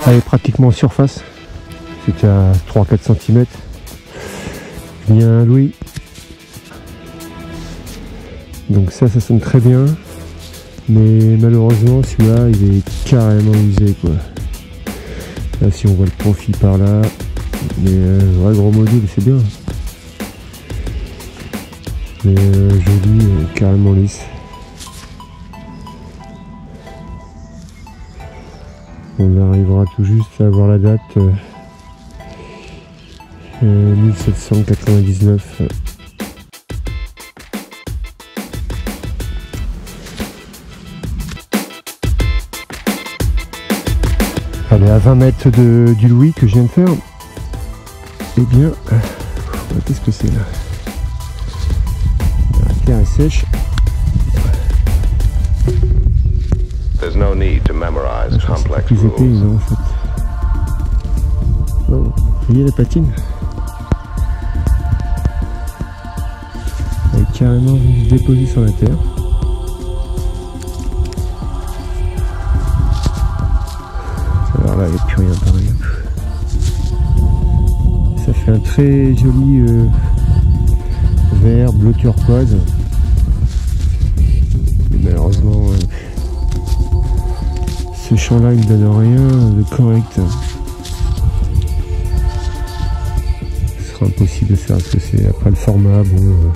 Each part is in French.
Elle est pratiquement en surface. C'était à 3-4 cm. Bien Louis. Donc ça sonne très bien. Mais malheureusement celui-là il est carrément usé quoi. Là si on voit le profil par là. Mais vrai gros module c'est bien. Mais joli, carrément lisse. On arrivera tout juste à avoir la date 1799. Allez, à 20 mètres du Louis que je viens de faire. Eh bien, qu'est-ce que c'est là? La terre est sèche. There's no need to memorize complex Plus épais, rules. en fait. Oh, vous voyez la patine? Elle est carrément déposée sur la terre. Alors là, il n'y a plus rien pareil. Ça fait un très joli vert, bleu turquoise. Mais malheureusement, ce champ-là, il ne donne rien de correct. Ce sera impossible de faire parce que c'est après le format, bon,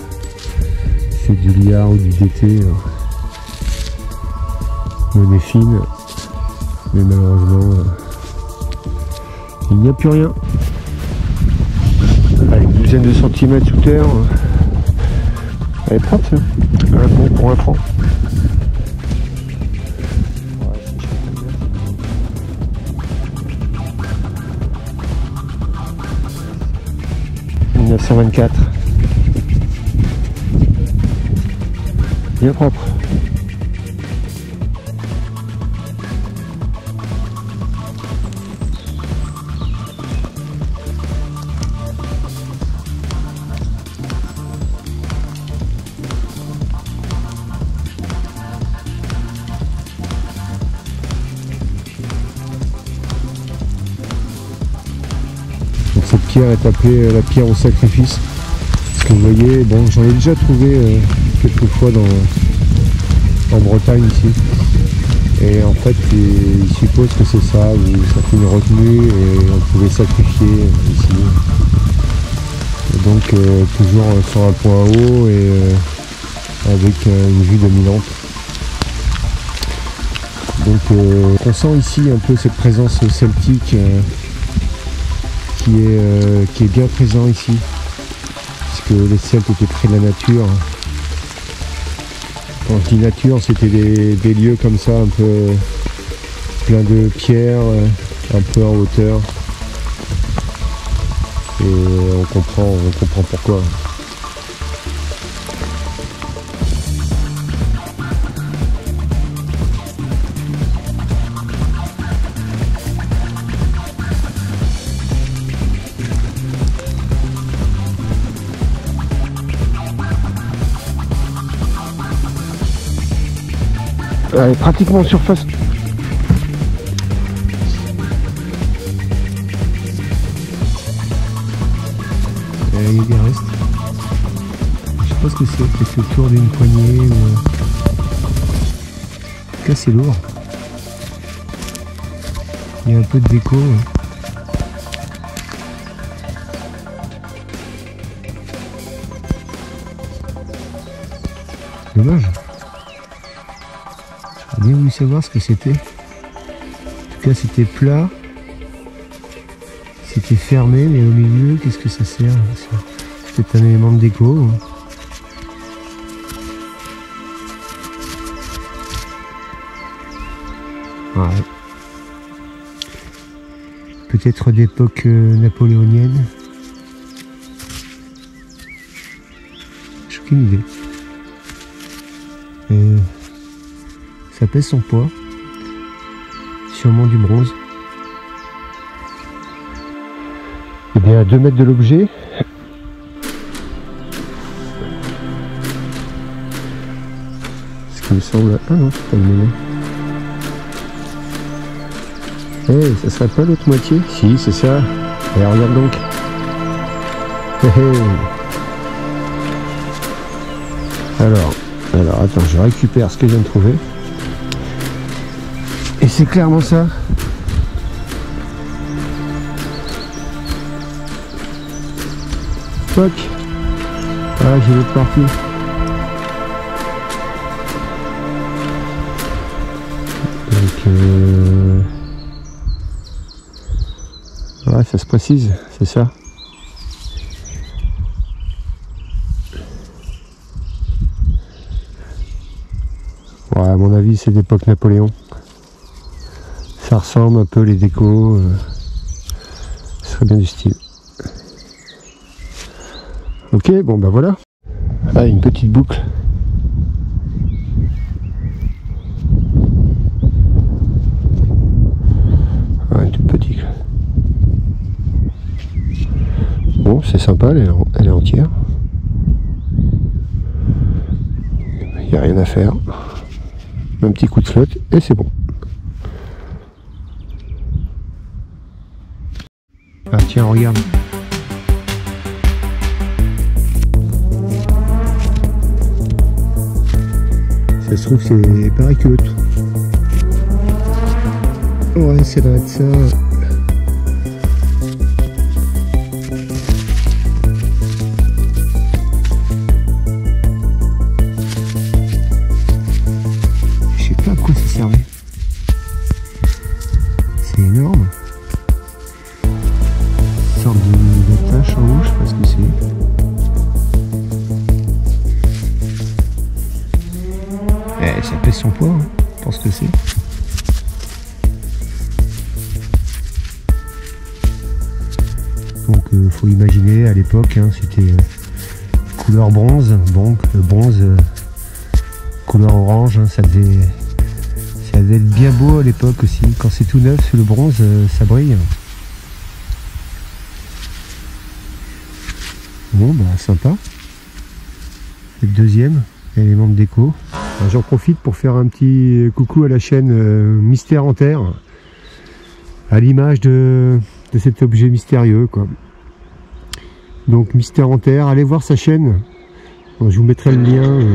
c'est du liard ou du DT. Monnaie fine. Mais malheureusement, il n'y a plus rien. Allez, une douzaine de centimètres sous terre. Elle est propre, ça. Un bon pour un franc. 1924. Bien propre. Cette pierre est appelée la pierre au sacrifice. Parce que vous voyez, bon, j'en ai déjà trouvé quelques fois en Bretagne ici. Et en fait, ils supposent que c'est ça, où ça fait une retenue et on pouvait sacrifier ici. Et donc, toujours sur un point haut et avec une vue dominante. Donc, on sent ici un peu cette présence celtique. Qui est bien présent ici, puisque les Celtes étaient près de la nature. Quand je dis nature, c'était des lieux comme ça, un peu plein de pierres, un peu en hauteur, et on comprend pourquoi. Elle est pratiquement en surface. Il y a des restes. Je sais pas ce que c'est, peut-être le tour d'une poignée ou... En tout cas c'est lourd. Il y a un peu de déco. Dommage. J'ai bien voulu savoir ce que c'était. En tout cas c'était plat. C'était fermé, mais au milieu, qu'est-ce que ça sert? C'est peut-être un élément de déco. Ouais. Peut-être d'époque napoléonienne. J'ai aucune idée. Ça pèse son poids. Sûrement du bronze. Et bien à 2 mètres de l'objet. Ce qui me semble... Ah non, c'est pas le même. Hey, ça serait pas l'autre moitié? Si, c'est ça. Et regarde donc. Hey, hey. Alors, attends, je récupère ce que je viens de trouver. Et c'est clairement ça. Fuck. Ah, j'ai l'autre partie. Donc, ouais, ça se précise, c'est ça. Ouais, à mon avis, c'est d'époque Napoléon. Ça ressemble un peu les décos. Ce serait bien du style. Ok, bon bah voilà. Ah, une petite boucle. Ouais, toute petite. Bon, c'est sympa, elle est entière. Il n'y a rien à faire. Un petit coup de flotte et c'est bon. Ah tiens, regarde. Ça se trouve c'est pareil que l'autre. Ouais, ça doit être ça. Je sais pas à quoi ça servait. C'est énorme. Une sorte de tache en haut, je sais pas ce que c'est. Ça pèse son poids, hein. Je pense que c'est. Donc faut imaginer à l'époque, hein, c'était couleur bronze, donc le bronze couleur orange, hein, ça devait être bien beau à l'époque aussi. Quand c'est tout neuf, le bronze, ça brille. Bon bah sympa. Le deuxième élément de déco. J'en profite pour faire un petit coucou à la chaîne Mystère en Terre, à l'image de cet objet mystérieux, quoi. Donc Mystère en Terre, allez voir sa chaîne. Bon, je vous mettrai le lien.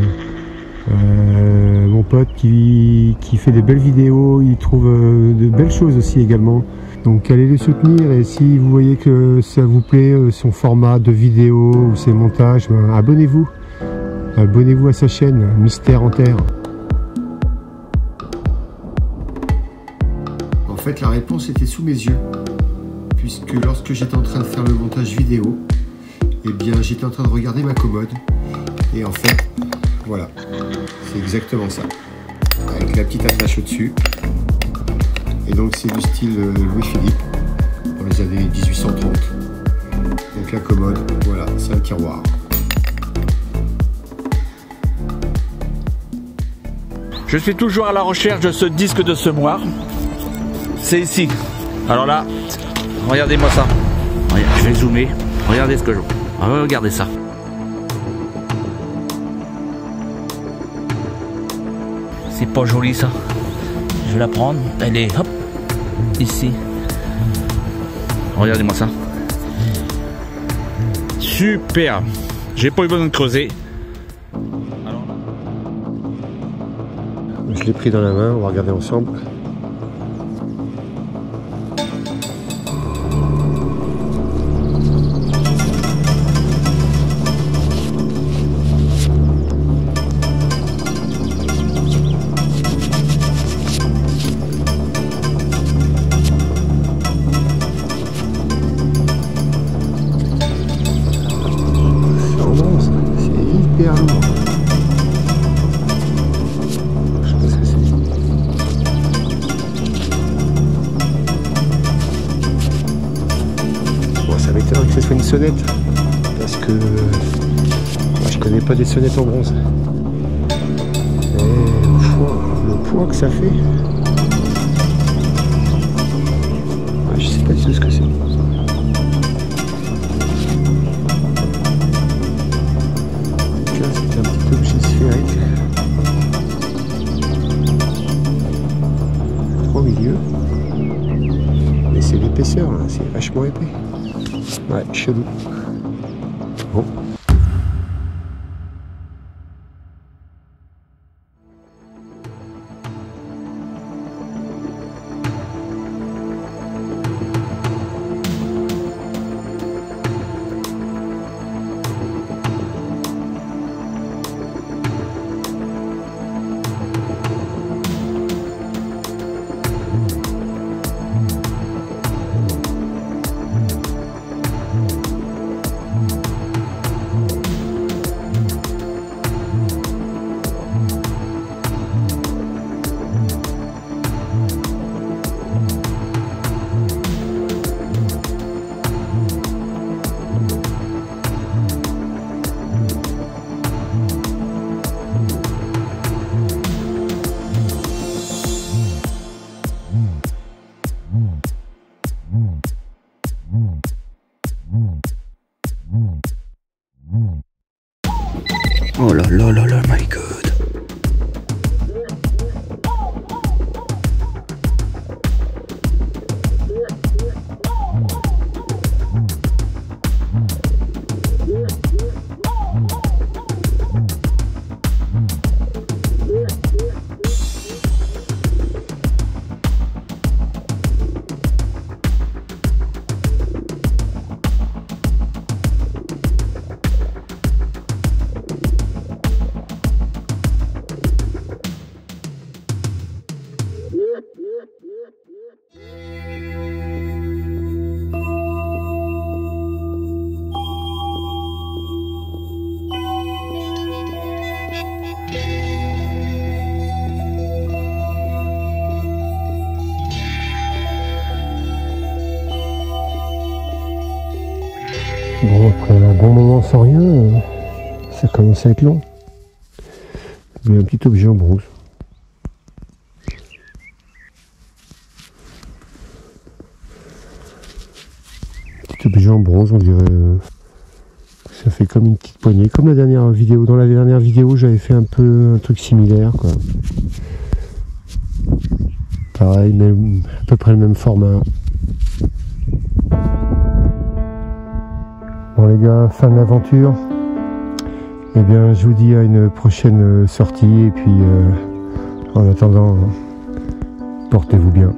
Mon pote qui fait des belles vidéos, il trouve de belles choses aussi également. Donc allez le soutenir, et si vous voyez que ça vous plaît, son format de vidéo ou ses montages, ben, abonnez-vous. Abonnez-vous à sa chaîne Mystère en Terre. En fait, la réponse était sous mes yeux, puisque lorsque j'étais en train de faire le montage vidéo, eh bien j'étais en train de regarder ma commode, et en fait, voilà, c'est exactement ça, avec la petite attache au-dessus. Et donc c'est du style Louis-Philippe, dans les années 1830. Donc la commode, voilà, c'est un tiroir. Je suis toujours à la recherche de ce disque de semoir. C'est ici. Alors là, regardez-moi ça. Je vais zoomer. Regardez ce que je vois. Regardez ça. C'est pas joli ça. Je vais la prendre. Elle est hop ici. Regardez-moi ça. Super. J'ai pas eu besoin de creuser. Je l'ai pris dans la main, on va regarder ensemble. C'est hyper lourd. Que ce soit une sonnette, parce que moi je connais pas des sonnettes en bronze. Et le poids que ça fait, je sais pas du tout ce que c'est. Là c'était un petit objet sphérique. 3 milieux. Vachement épais. Ouais, chelou. Bon. Oh là là là là, my god. Bon, après un bon moment sans rien, ça commence à être long. Il y a un petit objet en bronze. Petit objet en bronze, on dirait. Ça fait comme une petite poignée, comme la dernière vidéo. Dans la dernière vidéo, j'avais fait un peu un truc similaire, quoi. Pareil, même, à peu près le même format. Bon les gars, fin de l'aventure. Eh bien, je vous dis à une prochaine sortie. Et puis, en attendant, portez-vous bien.